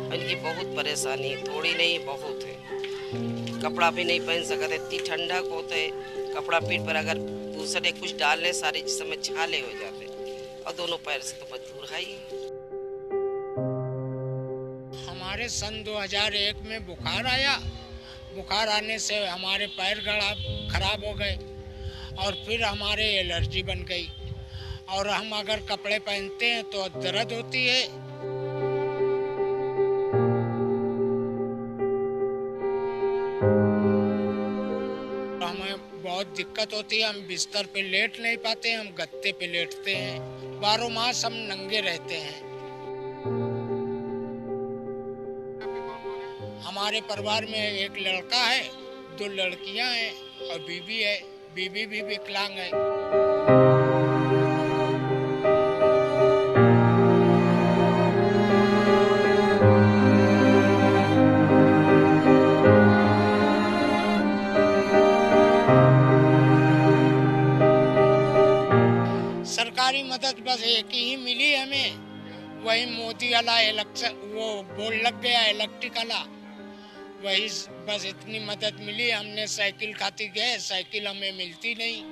इनकी बहुत परेशानी, थोड़ी नहीं बहुत है। कपड़ा भी नहीं पहन सकते, इतनी ठंडक होते, कपड़ा पीठ पर अगर दूसरे कुछ डालने सारे जिसम में छाले हो जाते, और दोनों पैर से तो मजबूर है ही। हमारे सन 2001 में बुखार आया। बुखार आने से हमारे पैर खराब हो गए और फिर हमारे एलर्जी बन गई, और हम अगर कपड़े पहनते हैं तो दर्द होती है। हमें बहुत दिक्कत होती है, हम बिस्तर पे लेट नहीं पाते, हम गद्दे पे लेटते हैं। 12 मास हम नंगे रहते हैं। हमारे परिवार में एक लड़का है, 2 लड़कियां हैं और बीबी है। बीबी भी विकलांग है। सरकारी मदद बस एक ही मिली हमें, वही मोदी वाला इलेक्शन, वो बोर्ड लग गया इलेक्ट्रिक वाला, वही बस इतनी मदद मिली। हमने साइकिल खाती गए, साइकिल हमें मिलती नहीं।